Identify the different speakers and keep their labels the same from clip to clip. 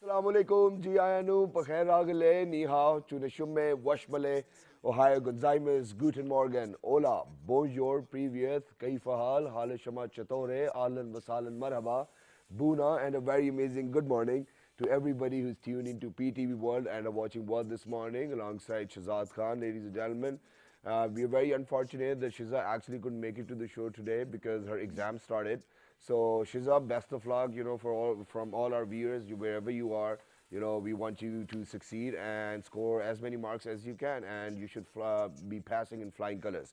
Speaker 1: Assalamu alaikum, ji ayanu, pakhair agale, ni hao, chune shumme, washmale, Ohio Gonzaimes, Guten Morgen, hola, bonjour, privyet, kaifa hal, hale shama chatore, ahlan wasalan marhaba, buna, and a very amazing good morning to everybody who's tuned into PTV World and are watching World this morning alongside Shazad Khan, ladies and gentlemen. We are very unfortunate that Shiza actually couldn't make it to the show today because her exam started. So Shiza, best of luck, for all from all our viewers, wherever you are. We want you to succeed and score as many marks as you can, and you should be passing in flying colors.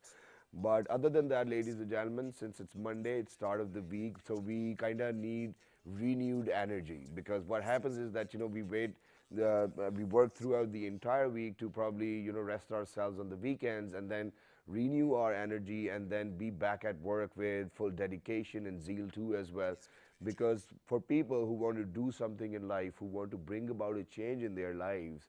Speaker 1: But other than that, ladies and gentlemen, since it's Monday, it's start of the week, so we kind of need renewed energy because what happens is that we work throughout the entire week to probably rest ourselves on the weekends and then renew our energy and then be back at work with full dedication and zeal too as well. Because for people who want to do something in life, who want to bring about a change in their lives,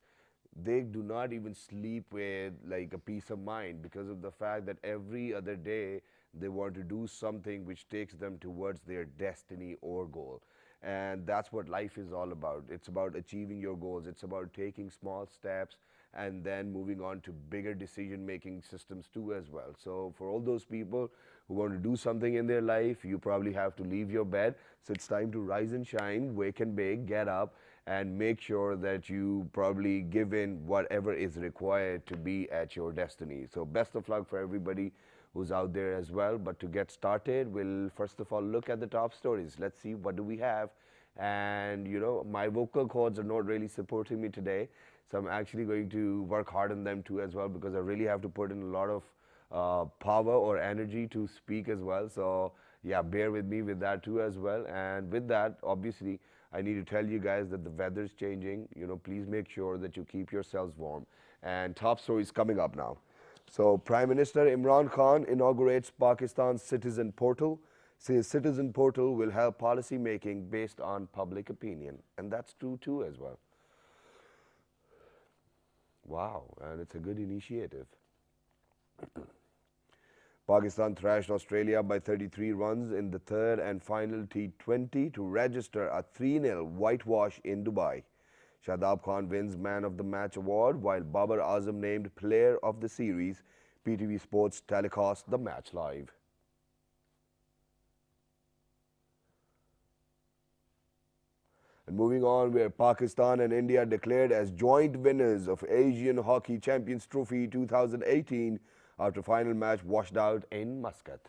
Speaker 1: they do not even sleep with like a peace of mind because of the fact that every other day they want to do something which takes them towards their destiny or goal. And that's what life is all about. It's about achieving your goals. It's about taking small steps and then moving on to bigger decision making systems too as well. So for all those people who want to do something in their life, you probably have to leave your bed. So it's time to rise and shine, wake and bake, get up and make sure that you probably give in whatever is required to be at your destiny. So best of luck for everybody who's out there as well. But to get started, we'll first of all look at the top stories. Let's see what do we have. And my vocal cords are not really supporting me today, so I'm actually going to work hard on them too as well because I really have to put in a lot of power or energy to speak as well. So yeah, bear with me with that too as well. And with that, obviously, I need to tell you guys that the weather's changing. Please make sure that you keep yourselves warm. And top stories coming up now. So Prime Minister Imran Khan inaugurates Pakistan's Citizen Portal, says Citizen Portal will help policy making based on public opinion. And that's true too as well. Wow, and it's a good initiative. Pakistan thrashed Australia by 33 runs in the third and final T20 to register a 3-0 whitewash in Dubai. Shadab Khan wins Man of the Match award while Babar Azam named Player of the Series. PTV Sports telecasts the match live. And moving on, where Pakistan and India declared as joint winners of Asian Hockey Champions Trophy 2018 after final match washed out in Muscat.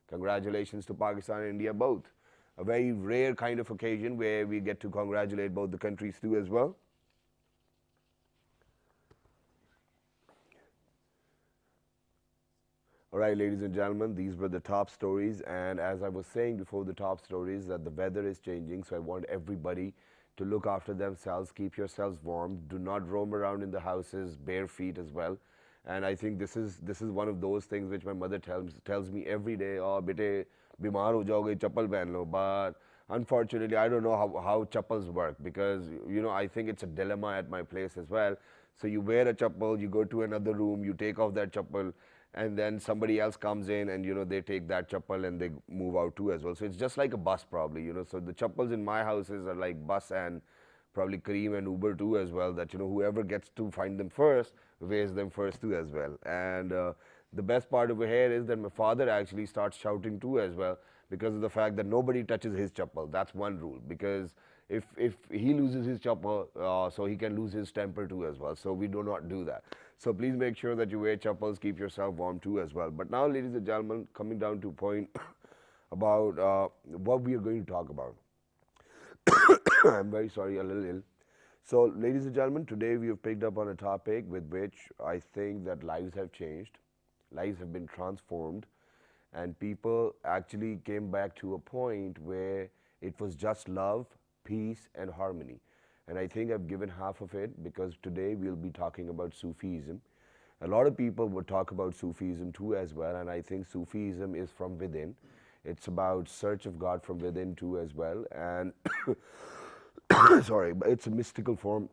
Speaker 1: Congratulations to Pakistan and India both. A very rare kind of occasion where we get to congratulate both the countries too as well. All right, ladies and gentlemen, these were the top stories. And as I was saying before the top stories, that the weather is changing. So I want everybody to look after themselves, keep yourselves warm. Do not roam around in the houses bare feet as well. And I think this is one of those things which my mother tells me every day. Oh, bete, bimar ho jaoge, chappal pehen lo. But unfortunately, I don't know how chappals work because I think it's a dilemma at my place as well. So you wear a chappal, you go to another room, you take off that chappal, and then somebody else comes in and they take that chappal and they move out too as well. So it's just like a bus probably. So the chappals in my houses are like bus and probably Kareem and Uber too as well, that whoever gets to find them first wears them first too as well. And the best part over here is that my father actually starts shouting too as well because of the fact that nobody touches his chappal. That's one rule, because if he loses his chappal, so he can lose his temper too as well. So we do not do that. So please make sure that you wear chappals, keep yourself warm too as well. But now, ladies and gentlemen, coming down to a point about what we are going to talk about. I'm very sorry, a little ill. So, ladies and gentlemen, today we have picked up on a topic with which I think that lives have changed, lives have been transformed, and people actually came back to a point where it was just love, peace, and harmony. And I think I've given half of it because today we'll be talking about Sufism. A lot of people would talk about Sufism too as well, and I think Sufism is from within. It's about search of God from within too as well, and sorry, but it's a mystical form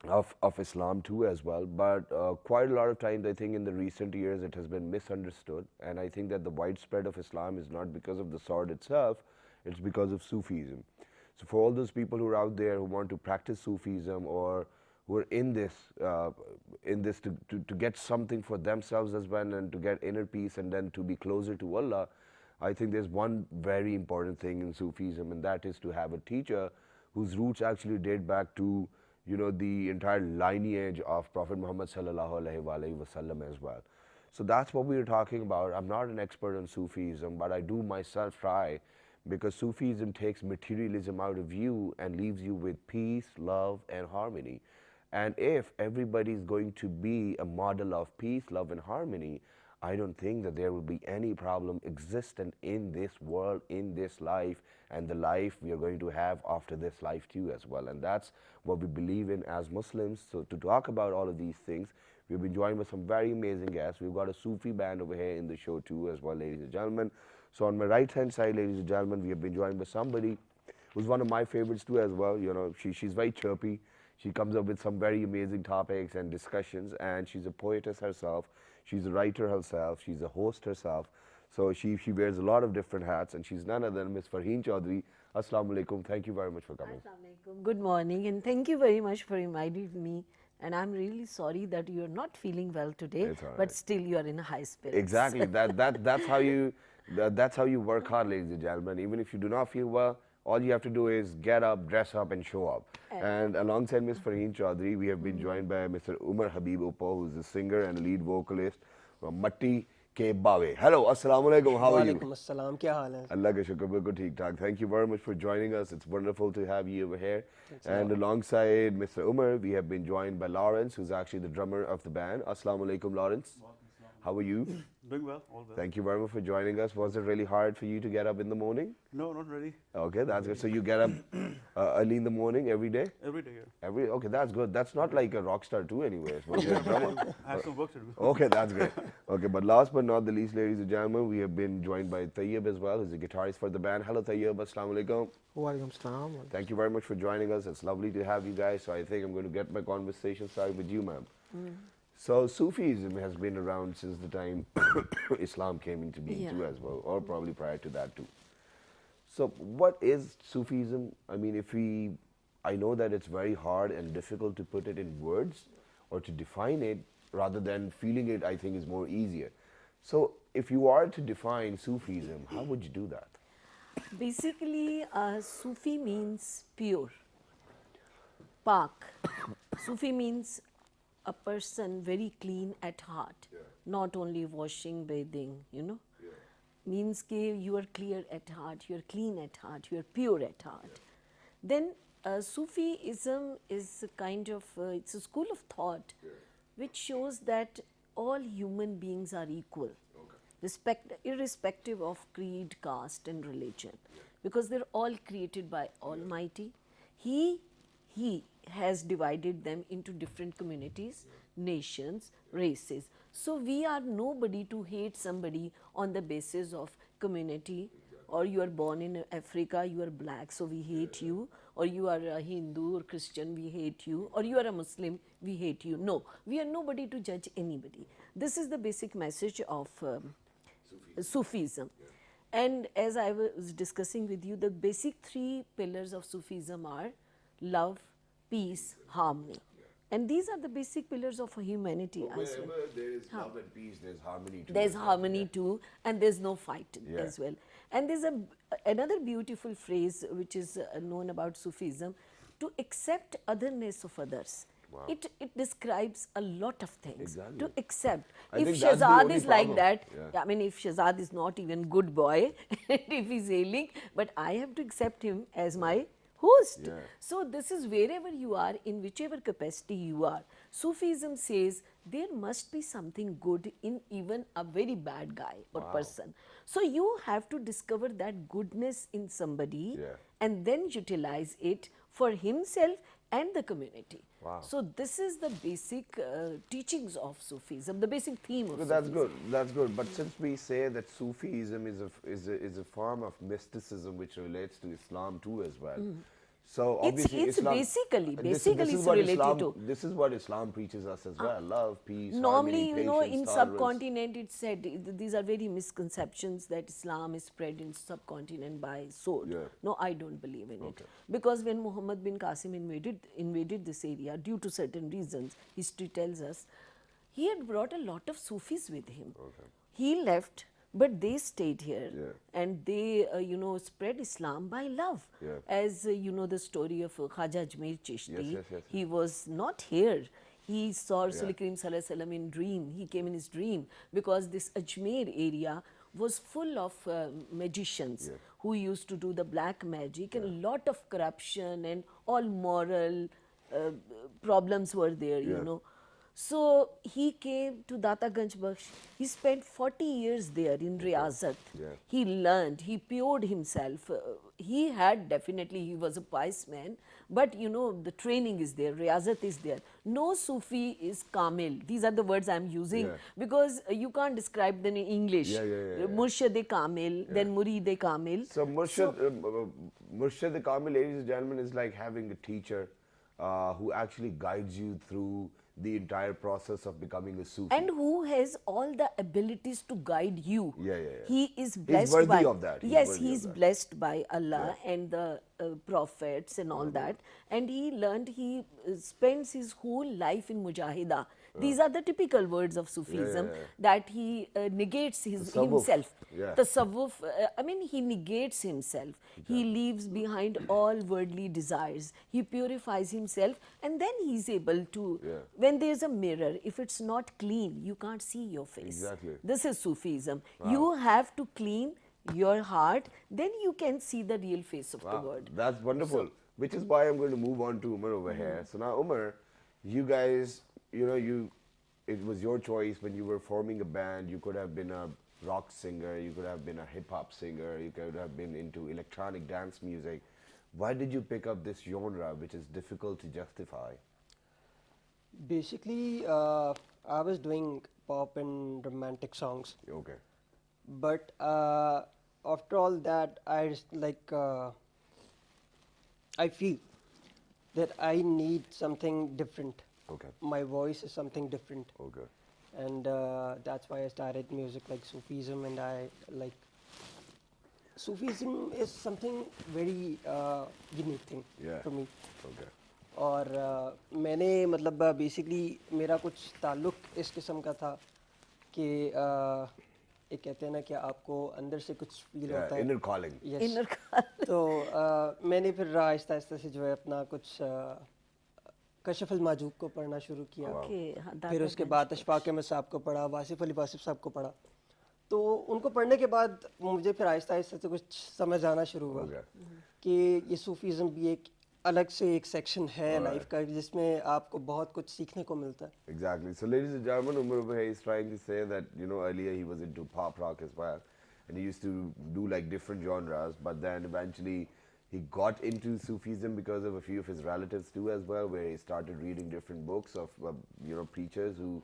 Speaker 1: of Islam too as well. But quite a lot of times, I think in the recent years, it has been misunderstood, and I think that the widespread of Islam is not because of the sword itself; it's because of Sufism. So for all those people who are out there who want to practice Sufism or who are in this to get something for themselves as well and to get inner peace and then to be closer to Allah, I think there's one very important thing in Sufism, and that is to have a teacher whose roots actually date back to, you know, the entire lineage of Prophet Muhammad sallallahu alaihi wasallam as well. So that's what we were talking about. I'm not an expert on Sufism, but I do myself try, because Sufism takes materialism out of you and leaves you with peace, love, and harmony. And if everybody is going to be a model of peace, love, and harmony, I don't think that there will be any problem existent in this world, in this life, and the life we are going to have after this life too as well. And that's what we believe in as Muslims. So to talk about all of these things, we've been joined by some very amazing guests. We've got a Sufi band over here in the show too as well, ladies and gentlemen. So on my right-hand side, ladies and gentlemen, we have been joined by somebody who's one of my favorites too as well. You know, she's very chirpy. She comes up with some very amazing topics and discussions, and she's a poetess herself. She's a writer herself. She's a host herself. So she wears a lot of different hats, and she's none other than Miss Farheen Chaudhary. Assalamu alaikum. Thank you very much for coming.
Speaker 2: Assalamu alaikum. Good morning, and thank you very much for inviting me. And I'm really sorry that you're not feeling well today,
Speaker 1: It's all right.
Speaker 2: but still you are in a high spirits.
Speaker 1: Exactly. That's how you work hard, ladies and gentlemen. Even if you do not feel well, all you have to do is get up, dress up, and show up. And alongside Ms. Farheen Chaudhary, we have been joined by Mr. Umar Habib Uppo, who's a singer and lead vocalist from Matti Ke Bawe. Hello, assalamu alaikum. How are you?
Speaker 3: Walaikum assalam. क्या हाल है?
Speaker 1: Allah ka shukr, bilkul theek thaak. Thank you very much for joining us. It's wonderful to have you over here. And alongside Mr. Umar, we have been joined by Lawrence, who's actually the drummer of the band. Assalamu alaikum, Lawrence. How are you?
Speaker 4: Doing well, all well.
Speaker 1: Thank you very much for joining us. Was it really hard for you to get up in the morning?
Speaker 4: No, not really.
Speaker 1: Okay, that's good. So you get up early in the morning every day?
Speaker 4: Every day, yeah.
Speaker 1: Okay, that's good. That's not like a rock star too anyways. But you're a drummer.
Speaker 4: I have some work to do.
Speaker 1: Okay, that's great. Okay, but last but not the least, ladies and gentlemen, we have been joined by Tayyib as well, who's a guitarist for the band. Hello, Tayyib. Assalamu alaikum.
Speaker 3: Walaikum assalam.
Speaker 1: Thank you very much for joining us. It's lovely to have you guys. So I think I'm going to get my conversation started with you, ma'am. So Sufism has been around since the time Islam came into being too as well, or probably prior to that too. So what is Sufism? I mean, I know that it's very hard and difficult to put it in words or to define it, rather than feeling it, I think is more easier. So if you are to define Sufism, how would you do that?
Speaker 2: Basically, Sufi means pure, pak. Sufi means a person very clean at heart, not only washing, bathing, you know. Means that you are clear at heart, you are clean at heart, you are pure at heart. Then Sufism is a kind of, it's a school of thought which shows that all human beings are equal, irrespective of creed, caste and religion, because they're all created by Almighty. He has divided them into different communities, nations, races. So we are nobody to hate somebody on the basis of community, or you are born in Africa, you are black, so we hate you, or you are a Hindu or Christian, we hate you, or you are a Muslim, we hate you. No, we are nobody to judge anybody. This is the basic message of Sufism. And as I was discussing with you, the basic three pillars of Sufism are love, peace, harmony. And these are the basic pillars of humanity as well.
Speaker 1: Wherever there is love and peace, there's harmony too.
Speaker 2: There's harmony too, and there's no fight as well. And there's another beautiful phrase which is known about Sufism, to accept otherness of others.
Speaker 1: Wow.
Speaker 2: It describes a lot of things.
Speaker 1: Exactly.
Speaker 2: To accept.
Speaker 1: I
Speaker 2: If
Speaker 1: think that's the
Speaker 2: Shahzad
Speaker 1: only
Speaker 2: is like
Speaker 1: problem.
Speaker 2: that,
Speaker 1: Yeah.
Speaker 2: I mean, if Shahzad is not even good boy, if he's ailing, but I have to accept him as my host.
Speaker 1: Yeah.
Speaker 2: So this is wherever you are, in whichever capacity you are. Sufism says there must be something good in even a very bad guy or person. So you have to discover that goodness in somebody and then utilize it for himself and the community.
Speaker 1: Wow.
Speaker 2: So this is the basic teachings of Sufism, the basic theme of
Speaker 1: Well, that's
Speaker 2: Sufism.
Speaker 1: good. That's good. But since we say that Sufism is a form of mysticism which relates to Islam too as well, So obviously
Speaker 2: it's
Speaker 1: Islam,
Speaker 2: basically
Speaker 1: this
Speaker 2: it's
Speaker 1: is what
Speaker 2: related
Speaker 1: Islam,
Speaker 2: to.
Speaker 1: this is what Islam preaches us as well: love, peace,
Speaker 2: Normally,
Speaker 1: harmony,
Speaker 2: you know,
Speaker 1: patience,
Speaker 2: in
Speaker 1: tolerance.
Speaker 2: subcontinent, it's said these are very misconceptions that Islam is spread in subcontinent by sword.
Speaker 1: Yeah.
Speaker 2: No, I don't believe in it, because when Muhammad bin Qasim invaded this area due to certain reasons, history tells us, he had brought a lot of Sufis with him. He left, but they stayed here, and they you know, spread Islam by love. As you know, the story of Khaja Ajmer Chishti,
Speaker 1: yes.
Speaker 2: he was not here. He saw Rasul Kareem Sallallahu Alaihi Wasallam in dream. He came in his dream because this Ajmer area was full of magicians who used to do the black magic, and a lot of corruption and all moral problems were there, you know. So he came to Data Ganj Bakhsh. He spent 40 years there in Riyazat. He learned, he poured himself. He had definitely, he was a pious man, but you know, the training is there, Riyazat is there. No Sufi is Kamil. These are the words I'm using because you can't describe them in English. Murshid Kamil, then Murid Kamil.
Speaker 1: So Murshid Kamil, ladies and gentlemen, is like having a teacher who actually guides you through the entire process of becoming a Sufi.
Speaker 2: And who has all the abilities to guide you. He is blessed
Speaker 1: He's worthy
Speaker 2: by
Speaker 1: of that.
Speaker 2: He's blessed by Allah and the prophets and all that. And he learned, he spends his whole life in Mujahida. These are the typical words of Sufism, that he negates himself. Tasawwuf, I mean, he negates himself. He leaves behind all worldly desires. He purifies himself, and then he's able to, when there's a mirror, if it's not clean, you can't see your face. This is Sufism. You have to clean your heart, then you can see the real face of the world.
Speaker 1: That's wonderful. Which is why I'm going to move on to Umar over here. So now, Umar, you guys, you know, it was your choice when you were forming a band. You could have been a rock singer, you could have been a hip hop singer, you could have been into electronic dance music. Why did you pick up this genre, which is difficult to justify?
Speaker 3: Basically, I was doing pop and romantic songs.
Speaker 1: Okay.
Speaker 3: But after all that, I feel that I need something different.
Speaker 1: Okay.
Speaker 3: My voice is something different.
Speaker 1: Okay.
Speaker 3: And that's why I started music like Sufism, and I like Sufism is something very unique thing for me.
Speaker 1: Okay.
Speaker 3: और मैंने मतलब basically मेरा कुछ ताल्लुक़ इस किस्म का था कि एक कहते हैं ना कि आपको अंदर से कुछ फील होता है,
Speaker 1: inner calling.
Speaker 3: Yes.
Speaker 2: Inner calling.
Speaker 3: तो मैंने फिर आहिस्ता आहिस्ता से जो है अपना कुछ कशफुल माजूब को पढ़ना शुरू किया। फिर उसके बाद अशफाक अहमद साहब को पढ़ा, वासिफ अली वासिफ साहब को पढ़ा। तो उनको पढ़ने के बाद मुझे फिर आहिस्ता आहिस्ता से कुछ समझ आना शुरू हुआ कि ये सूफीज़म भी एक अलग से एक सेक्शन है लाइफ का, जिसमें आपको बहुत कुछ सीखने को मिलता है।
Speaker 1: Exactly. So, ladies and gentlemen, Umar over here is trying to say that, you know, earlier he was into pop rock as well, and he used to do like different genres, but then eventually he got into Sufism because of a few of his relatives too as well, where he started reading different books of, you know, preachers who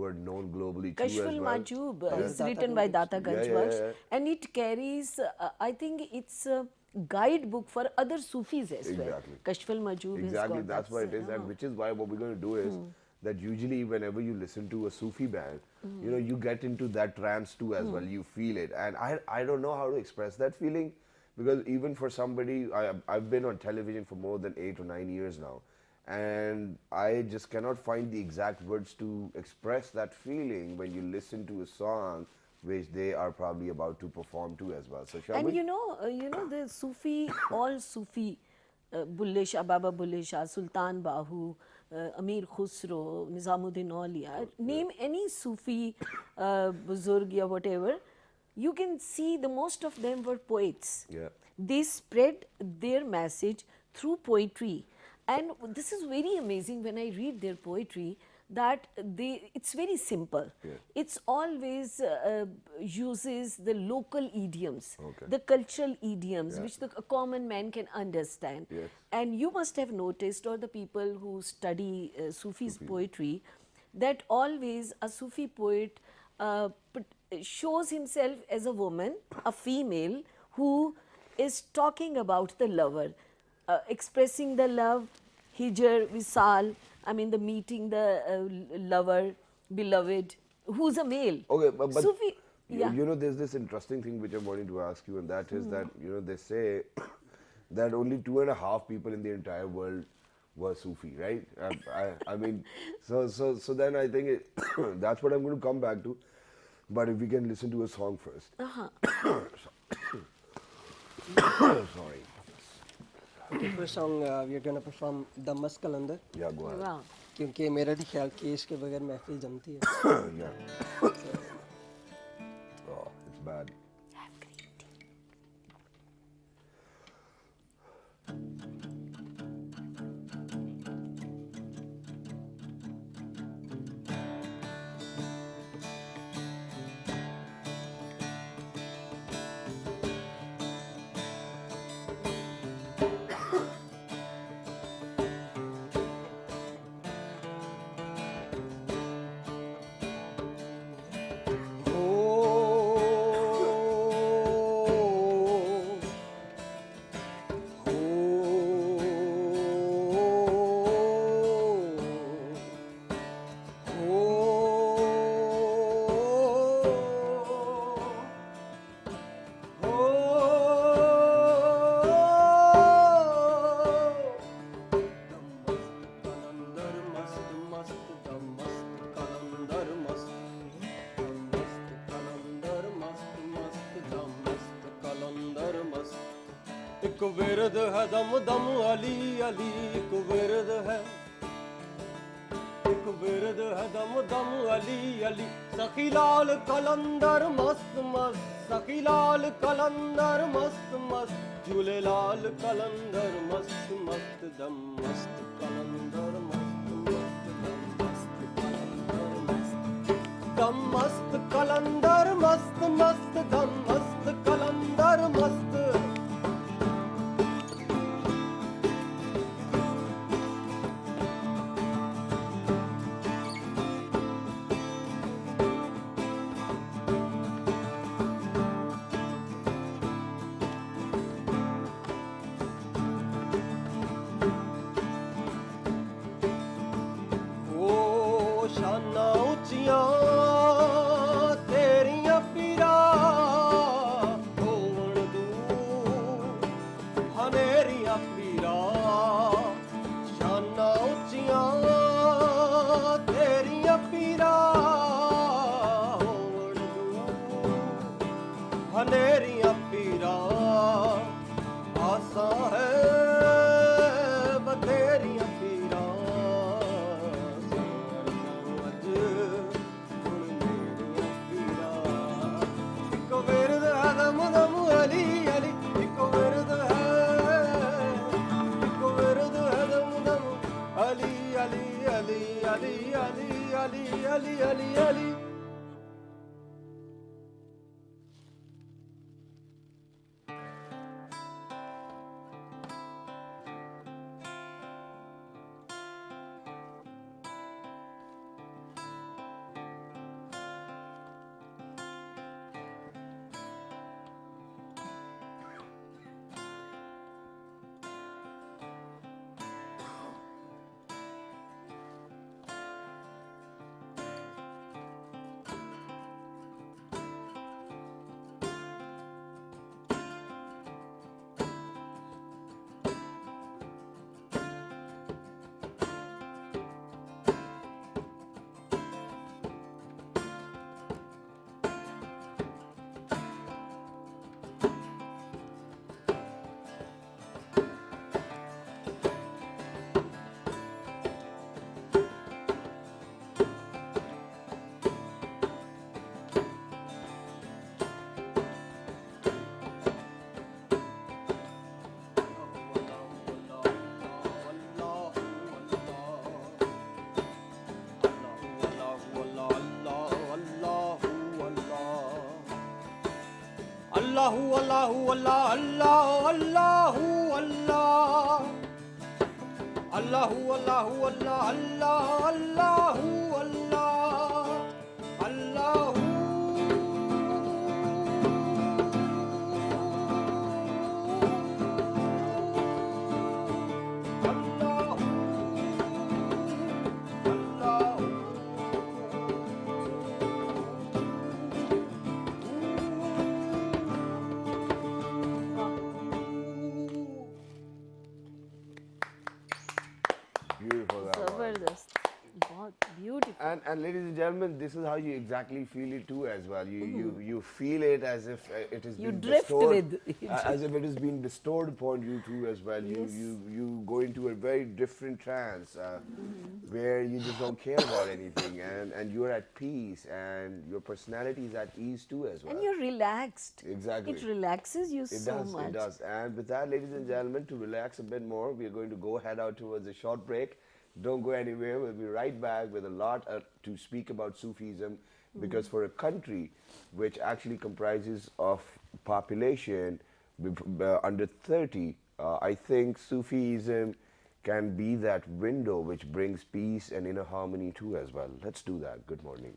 Speaker 1: are known globally too as well.
Speaker 2: Kashful Majoob is written by Data Ganj Bakhsh, and it carries, I think it's a guidebook for other Sufis as well. Kashful Majoob has got
Speaker 1: that's what it is, and which is why what we're going to do is that usually whenever you listen to a Sufi band, you know, you get into that trance too as well. You feel it, and I don't know how to express that feeling, because even for somebody, I've been on television for more than 8 or 9 years now, and I just cannot find the exact words to express that feeling when you listen to a song which they are probably about to perform to as well. So shall we?
Speaker 2: And you know the Sufi, all Sufi, Bulle Shah, Baba Bulle Shah, Sultan Bahu, Amir Khusro, Nizamuddin Auliya, name any Sufi Buzurg or whatever, you can see the most of them were poets. They spread their message through poetry. And this is very amazing when I read their poetry, that it's very simple. It's always uses the local idioms, the cultural idioms, which a common man can understand. And you must have noticed, or the people who study Sufi's poetry, that always a Sufi poet shows himself as a woman, a female, who is talking about the lover. expressing the love, hijr, visal, I mean the meeting the lover, beloved, who's a male.
Speaker 1: Okay, but
Speaker 2: Sufi, yeah.
Speaker 1: you know, there's this interesting thing which I'm wanting to ask you, and that is that, you know, they say that only 2.5 people in the entire world were Sufi, right? I mean, so then I think that's what I'm going to come back to. But if we can listen to a song first. Sorry.
Speaker 3: Okay, first song we are going to perform The Mast Kalandar.
Speaker 1: Yeah, go ahead.
Speaker 2: Wow.
Speaker 3: क्योंकि मेरा भी ख्याल कि इसके बगैर महफिल जमती है.
Speaker 1: Yeah. Oh, it's bad.
Speaker 2: Have green tea.
Speaker 3: एक विरद है दम दम अली अली, एक विरद है, एक विरद है दम दम अली अली. सखी लाल कलंदर मस्त मस्त, सखी लाल कलंदर मस्त मस्त, झूले लाल कलंदर मस्त मस्त, दम मस्त कलंदर मस्त मस्त, दम मस्त कलंदर मस्त, दम मस्त कलंदर मस्त मस्त, दम मस्त कलंदर मस्त. Allahu Allahu Allah Allah Allahu Allah Allahu Allahu Allah Allah Allahu Allah Allahu
Speaker 1: Beautiful that was.
Speaker 2: जबरदस्त, बहुत beautiful.
Speaker 1: And ladies and gentlemen, this is how you exactly feel it too as well. You feel it as if it is
Speaker 2: You
Speaker 1: being
Speaker 2: drift
Speaker 1: bestowed,
Speaker 2: with it.
Speaker 1: as if it is being bestowed upon you too as well. You go into a very different trance where you just don't care about anything, and you're at peace, and your personality is at ease too as well.
Speaker 2: And you're relaxed.
Speaker 1: Exactly.
Speaker 2: It relaxes you
Speaker 1: It
Speaker 2: so
Speaker 1: does,
Speaker 2: much.
Speaker 1: it does. And with that, ladies and gentlemen, to relax a bit more, we are going to go head out towards a short break. Don't go anywhere. We'll be right back with a lot to speak about Sufism, because for a country which actually comprises of population under 30, I think Sufism can be that window which brings peace and inner harmony too as well. Let's do that. Good morning.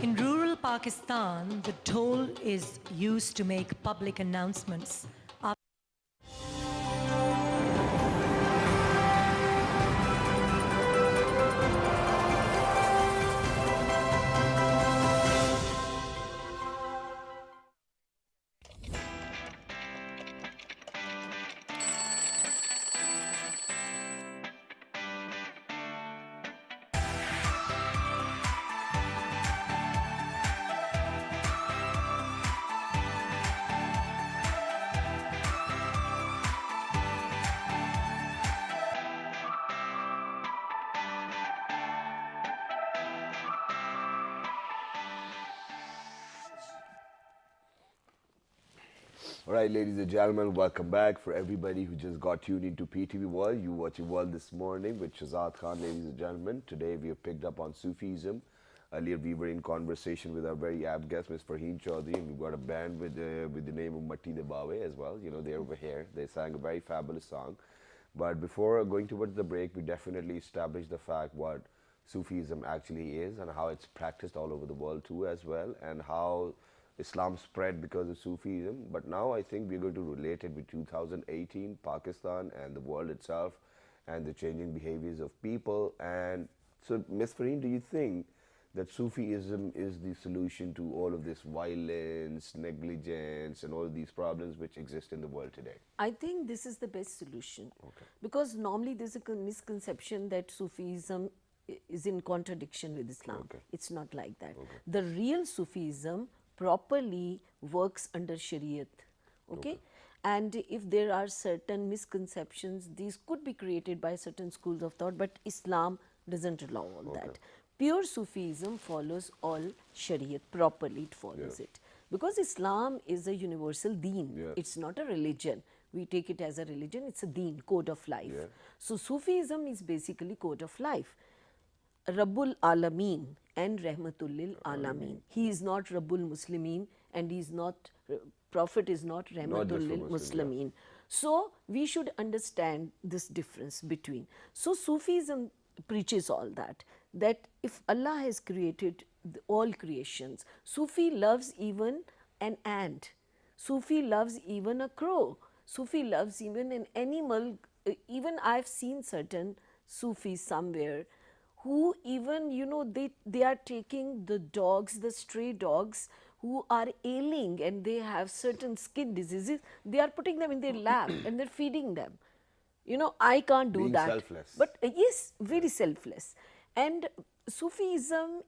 Speaker 5: In rural Pakistan, the toll is used to make public announcements.
Speaker 1: All right, ladies and gentlemen, welcome back. For everybody who just got tuned into PTV World, you watching World this morning with Shazad Khan, ladies and gentlemen. Today we have picked up on Sufism. Earlier we were in conversation with our very apt guest, Ms. Farheen Chaudhary, and we've got a band with the name of Matti De Bawe as well. You know, they're over here. They sang a very fabulous song. But before going towards the break, we definitely established the fact what Sufism actually is and how it's practiced all over the world too as well, and how Islam spread because of Sufism. But now I think we're going to relate it with 2018, Pakistan and the world itself, and the changing behaviors of people. And so, Ms. Fareen, do you think that Sufism is the solution to all of this violence, negligence, and all of these problems which exist in the world today?
Speaker 2: I think this is the best solution. Because normally there's a misconception that Sufism is in contradiction with Islam. It's not like that. The real Sufism properly works under Shariat. And if there are certain misconceptions, these could be created by certain schools of thought, but Islam doesn't allow all that. Pure Sufism follows all Shariat properly, it follows it. Because Islam is a universal deen, it's not a religion. We take it as a religion, it's a deen, code of life. So Sufism is basically code of life. Rabbul Alameen and Rahmatul lil Alameen. He is not Rabbul Muslimin and he is not, Prophet is not Rahmatul lil Muslimin. So we should understand this difference between. So Sufism preaches all that, that if Allah has created all creations, Sufi loves even an ant, Sufi loves even a crow, Sufi loves even an animal. Even I've seen certain Sufis somewhere who even, you know, they are taking the dogs, the stray dogs who are ailing and they have certain skin diseases, they are putting them in their lap and they're feeding them. You know, I can't do
Speaker 1: Being
Speaker 2: that.
Speaker 1: selfless.
Speaker 2: But yes, very selfless. And Sufism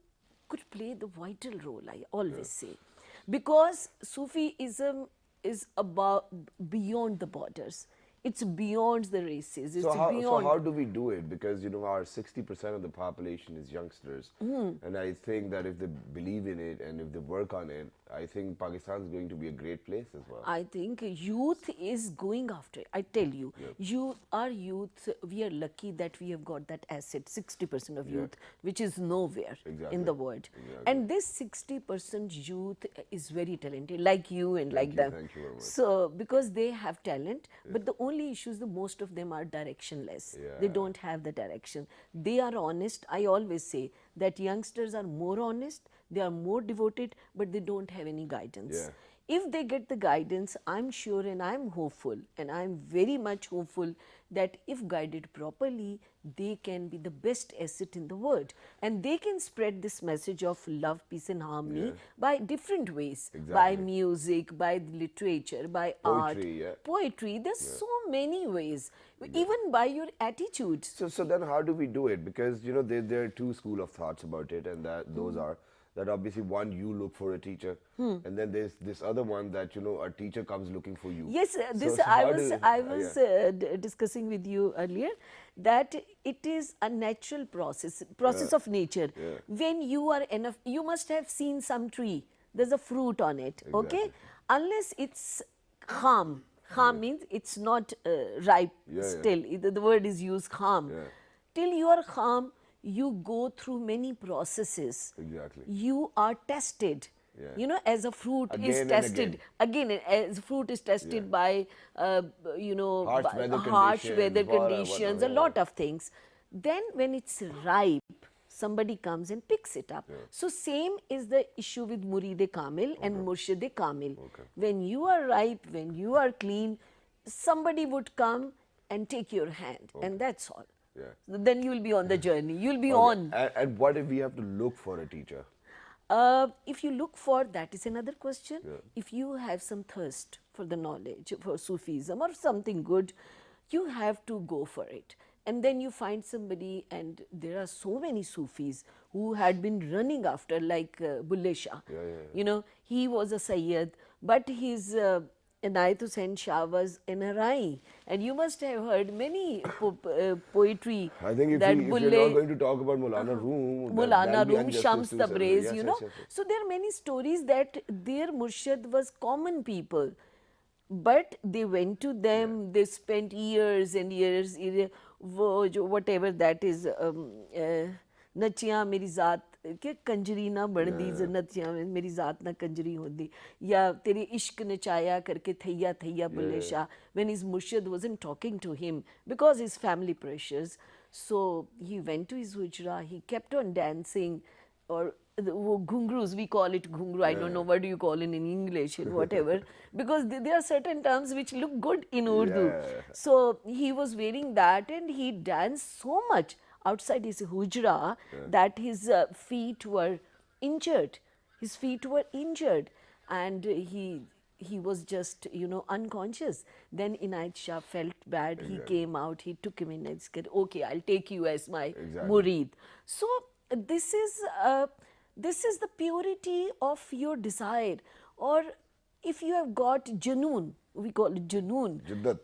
Speaker 2: could play the vital role, I always say. Because Sufism is about beyond the borders. It's beyond the races. It's beyond.
Speaker 1: So how do we do it? Because, you know, our 60% of the population is youngsters. And I think that if they believe in it and if they work on it, I think Pakistan is going to be a great place as well.
Speaker 2: I think youth is going after it. I tell you, our youth, we are lucky that we have got that asset, 60% of youth, which is nowhere in the world. And this 60% youth is very talented, like you and like them.
Speaker 1: Thank you very much.
Speaker 2: So, because they have talent, but the only issue is the most of them are directionless. They don't have the direction. They are honest. I always say that youngsters are more honest, they are more devoted, but they don't have any guidance. If they get the guidance, I'm sure and I'm hopeful and I'm very much hopeful that if guided properly, they can be the best asset in the world. And they can spread this message of love, peace and harmony by different ways. By music, by literature, by
Speaker 1: Poetry,
Speaker 2: art, poetry. There's so many ways, even by your attitudes.
Speaker 1: So then how do we do it? Because, you know, there are two school of thoughts about it, and those are that obviously one, you look for a teacher, and then there's this other one that, you know, a teacher comes looking for you.
Speaker 2: Yes, this
Speaker 1: So
Speaker 2: I was discussing with you earlier, that it is a natural process of nature. When you are enough, you must have seen some tree, there's a fruit on it, okay? Unless it's kham means it's not ripe still, the word is used kham. Till you are kham, you go through many processes. You are tested. You know, as a fruit is tested again, as fruit is tested by you know, harsh weather conditions, a lot of things. Then when it's ripe, somebody comes and picks it up. So same is the issue with Murid-e Kamil and Murshid-e Kamil. When you are ripe, when you are clean, somebody would come and take your hand, and that's all. Then you will be on the journey. You will be on.
Speaker 1: And what if we have to look for a teacher?
Speaker 2: If you look for, that is another question. If you have some thirst for the knowledge, for Sufism or something good, you have to go for it. And then you find somebody, and there are so many Sufis who had been running after, like Bulle Shah. You know, he was a Sayyid, but his Inayat Hussain Shah was NRI, and you must have heard many poetry.
Speaker 1: I think if you're not going to talk about Maulana Room,
Speaker 2: Maulana Room, Shams Tabriz, you know. So there are many stories that their Murshid was common people, but they went to them, they spent years and years, whatever that is, नचियां मेरी ज़ात के कंजरी ना बनदी नचियां मेरी ज़ात ना कंजरी होंदी या तेरे इश्क नचाया करके थैया थैया Bulleh Shah when his murshid wasn't talking to him because his family pressures, so he went to his hujra, he kept on dancing, or wo ghungroos, we call it ghungru, I don't know what do you call it in English and whatever, because there are certain terms which look good in Urdu. So he was wearing that and he danced so much outside his hujra that his feet were injured. His feet were injured and he was just, you know, unconscious. Then Inayat Shah felt bad. He came out, he took him in and said, okay, I'll take you as my murid. So this is the purity of your desire. Or if you have got janoon, we call it janoon.
Speaker 1: Jiddat.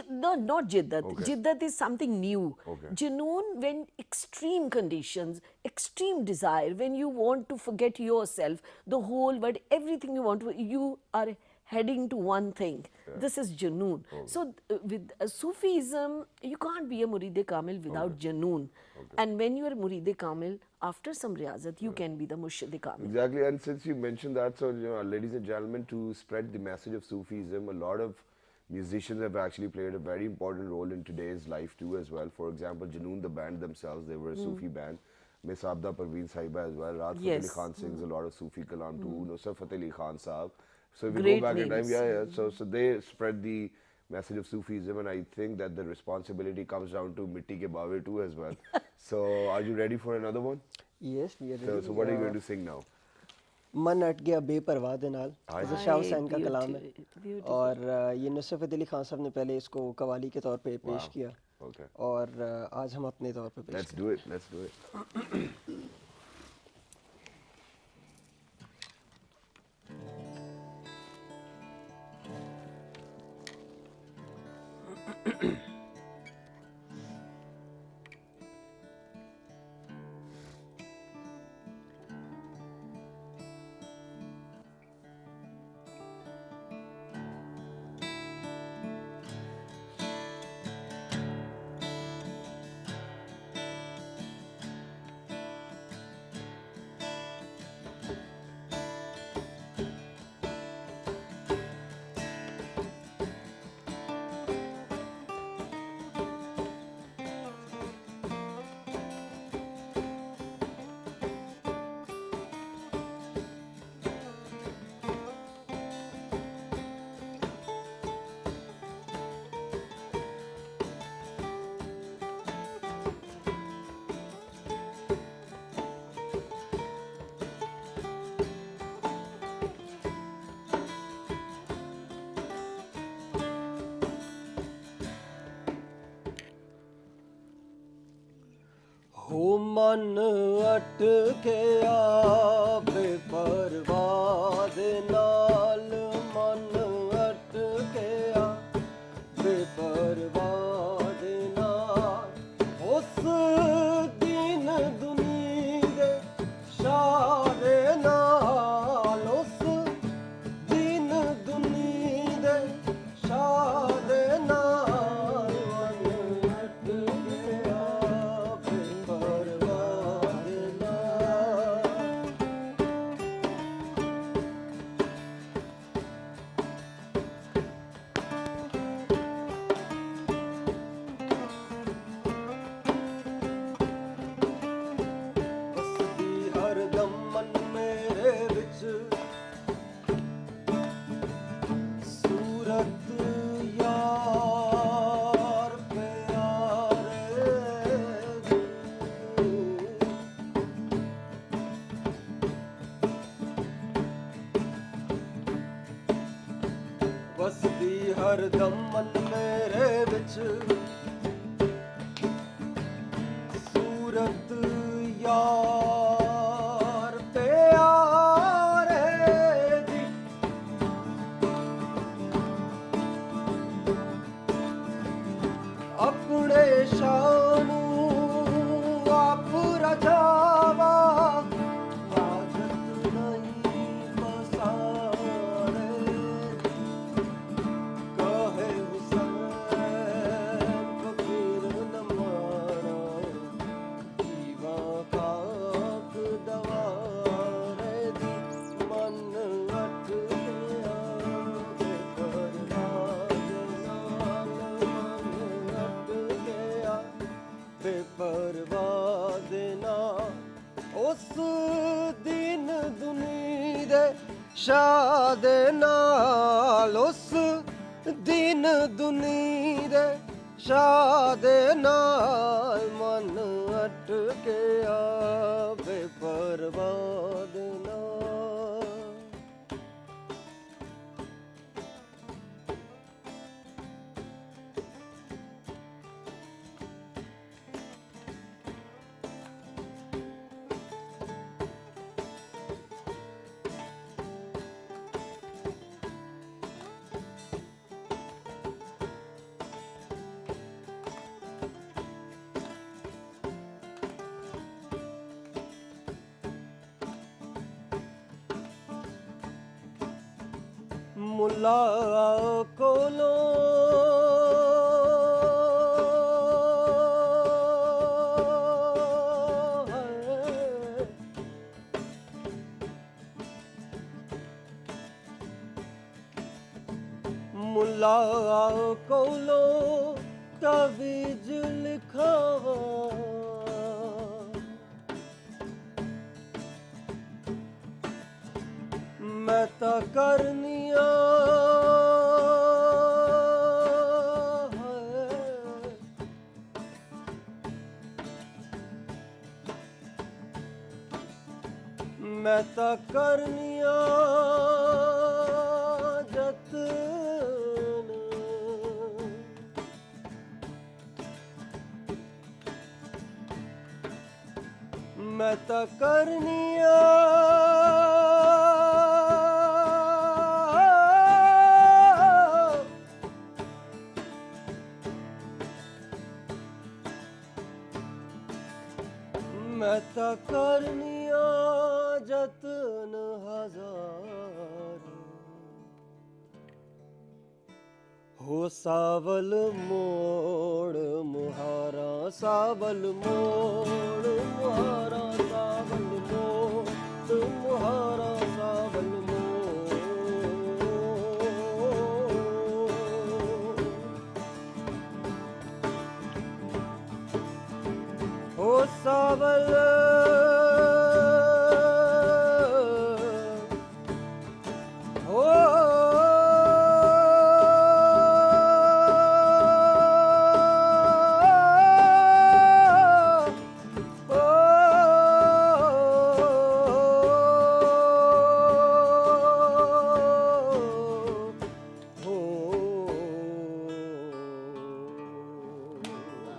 Speaker 2: No, not jiddat.
Speaker 1: Okay.
Speaker 2: Jiddat is something new.
Speaker 1: Okay.
Speaker 2: Janoon, when extreme conditions, extreme desire, when you want to forget yourself, the whole world, everything you want to, you are heading to one thing. This is janoon. So with Sufism, you can't be a Murid Kamil without janoon. And when you are Murid Kamil, after some riyazat, you can be the Murshid Kamil.
Speaker 1: Exactly, and since you mentioned that, so you know, ladies and gentlemen, to spread the message of Sufism, a lot of musicians have actually played a very important role in today's life too as well. For example, Janoon, the band themselves, they were a Sufi band. Miss Abda Parveen Sahiba as well. Raat Fateh Ali Khan sings a lot of Sufi kalam too. Nusrat Fateh Ali Khan Saab. So if we
Speaker 2: Great
Speaker 1: go back in time,
Speaker 2: names.
Speaker 1: so they spread the message of Sufism, and I think that the responsibility comes down to Mitti Ke Bawe too as well. So are you ready for another one?
Speaker 3: Yes, we are
Speaker 1: So,
Speaker 3: ready.
Speaker 1: so what are you going to sing now?
Speaker 3: मन अट गया बेपरवाह दे नाल, ये शाह हुसैन का कलाम है
Speaker 2: Beautiful.
Speaker 3: और ये नुसरत फतेह अली खान साहब ने पहले इसको कवाली के तौर पे पेश किया
Speaker 1: Okay.
Speaker 3: और आज हम अपने तौर पे पेश
Speaker 1: Let's do it. Let's do it.
Speaker 3: हो मन अटकिया बेपरवाह दे नाल मन अटकिया बेपरवाह दे नाल उस दिन दुनी दे शाह दे नाल उस दिन दुनी दे शाह दे नाल मन अटकिया बेपरवाह दे नाल ਵਸਦੀ ਹਰਦਮ ਮਨ ਮੇਰੇ ਵਿੱਚ ਸੂਰਤ ਯਾਰ ਪਿਆਰੇ ਦੀ ਵਸਦੀ ਹਰਦਮ ਮਨ ਮੇਰੇ ਵਿੱਚ ਸੂਰਤ ਯਾਰ ਪਿਆਰੇ ਦੀ ਆਪਣੇ ਸ਼ਾਨ ਨੂੰ ਆਪ ਰਜਾਵਾ ਵਾਜਤ ਨਹੀਂ ਪਸਾਰੇ ਕਹੇ ਹੁਸੈਨ ਫਕੀਰ ਨਮਾਣਾ बेपरवाह देना उस दिन दुनी दे शाह दे नाल उस दिन दुनी दे शाह दे नाल मन अटके आ बेपरवाह देना मुल्ला कोलो मुल्ला कोलो तवीज लिखावा मैं ता करनिया मैं ता करनिया जतन मैं ता करनिया मैं ता करनिया जतन हजार हो सावल मोड़ मुहारा सावल मोड़ मुहारा सावल मोड़ मुहारा सावल मोड़ हो सावल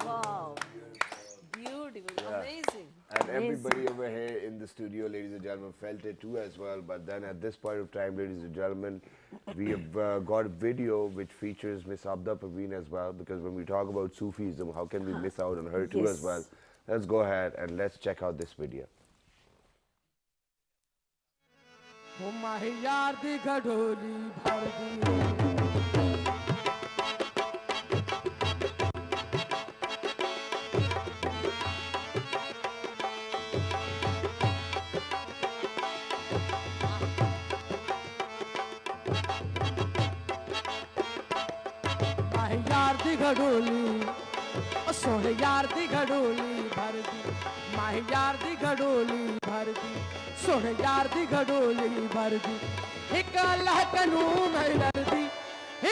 Speaker 2: Wow. Beautiful. Amazing.
Speaker 1: And everybody over here in the studio, ladies and gentlemen, felt it too as well. But then at this point of time, ladies and gentlemen, we have got a video which features Miss Abda Parveen as well. Because when we talk about Sufism, how can we miss out on her too as
Speaker 2: Yes.
Speaker 1: well? Let's go ahead and let's check out this video.
Speaker 6: हो माही यार दी घडोली भर दी माही यार दी घडोली ओ सोहे यार दी घडोली भर दी माही यार दी घडोली भर दी सोहे यार दी घडोली भर दी एक अल्लाह कनू मैं डर दी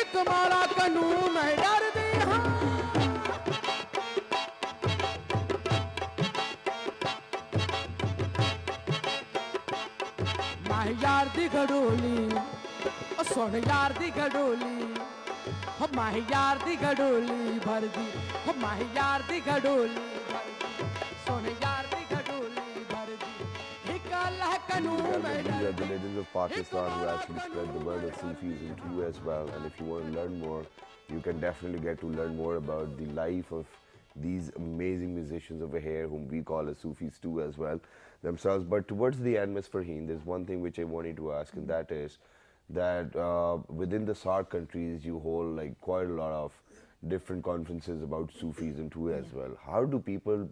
Speaker 6: एक मौला कनू मैं डर दी हाँ माही यार दी घडोली ओ सोहे यार दी घडोली हो माही यार दी घडोली भर दी हो माही यार दी घडोली भर दी सोने यार दी घडोली भर दी एक अल्लाह कनू में
Speaker 1: These
Speaker 6: डर
Speaker 1: are the
Speaker 6: the
Speaker 1: legends of Pakistan who actually spread the word of Sufism too as well. And if you want to learn more, you can definitely get to learn more about the life of these amazing musicians over here whom we call as Sufis too as well themselves. But towards the end, Ms. Farheen, there's one thing which I wanted to ask, and that is that within the SARC countries you hold like quite a lot of different conferences about Sufism too as well. How do people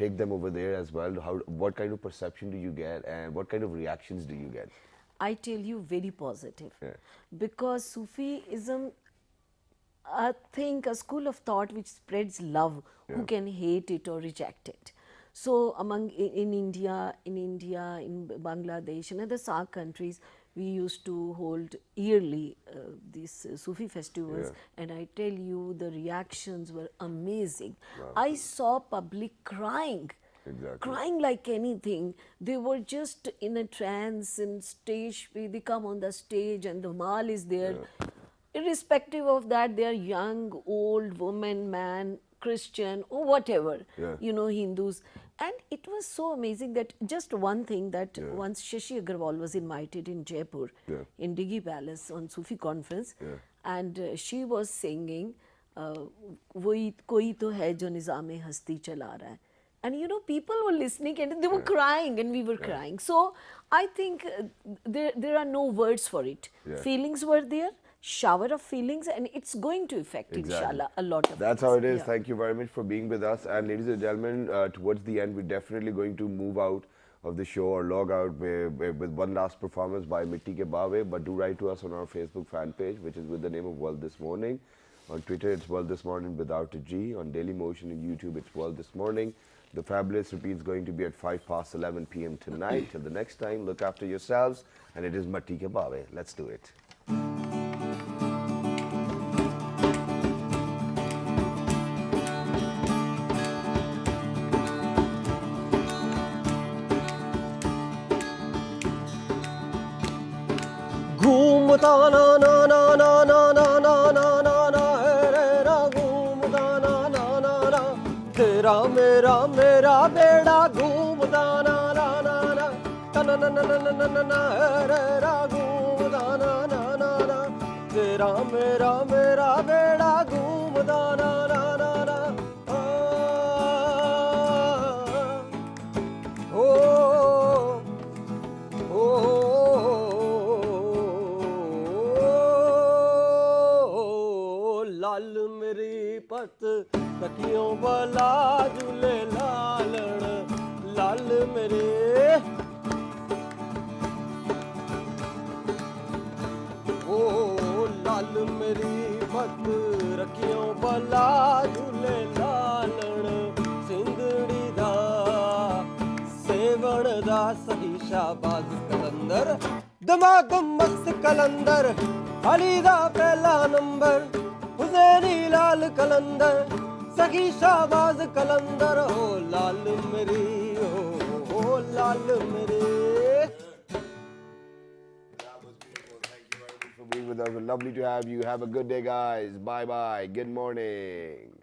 Speaker 1: take them over there as well? What kind of perception do you get, and what kind of reactions do you get?
Speaker 2: I tell you, very positive.
Speaker 1: Yeah.
Speaker 2: Because Sufism, a thing, a school of thought which spreads love. Who can hate it or reject it? So in India, in Bangladesh, and other SAARC countries, we used to hold yearly these Sufi festivals, and I tell you, the reactions were amazing. I saw public crying. Crying like anything. They were just in a trance, and they come on the stage and the mal is there. Irrespective of that, they are young, old, woman, man, Christian, or whatever, Hindus. And it was so amazing that just one thing that once Shashi Agarwal was invited in Jaipur, in Diggy Palace on Sufi conference, and she was singing, "Woi koi to hai jo nizam-e hasti chala raha hai." And people were listening and they were crying, and we were crying. So I think there are no words for it. Feelings were there, shower of feelings, and it's going to affect, inshallah, a lot of
Speaker 1: That's
Speaker 2: things.
Speaker 1: how it is. Thank you very much for being with us. And ladies and gentlemen, towards the end, we're definitely going to move out of the show or log out with one last performance by Mitti Ke Baave. But do write to us on our Facebook fan page, which is with the name of World This Morning. On Twitter, it's World This Morning without a G. On Daily Motion and YouTube, it's World This Morning. The fabulous repeat is going to be at 11 p.m. tonight. Till the next time, look after yourselves. And it is Mitti Ke Baave. Let's do it.
Speaker 3: घूमता ना ना ना ना ना ना ना ना ना ना रे रा घूमता ना ना ना ना तेरा मेरा मेरा बेड़ा घूमता ना ना ना ना ना ना ना ना ना ना ना रे रा घूमता ना ना ना ना तेरा मेरा मेरा बेड़ा घूमता ना ना ना ना लाल मेरी पत तकियों वाला झूले लालण लाल मेरे ओ लाल मेरी पत रखियों वाला झूले लालण सिंधड़ी दा सेवण दा सही शाबाज कलंदर दिमाग मस्त कलंदर अली दा पहला नंबर हुसैनी लाल कलंदर सखी शाहबाज कलंदर हो लाल मेरी हो लाल मेरे
Speaker 1: For being with us. Lovely to have you. Have a good day, guys. Bye-bye. Good morning.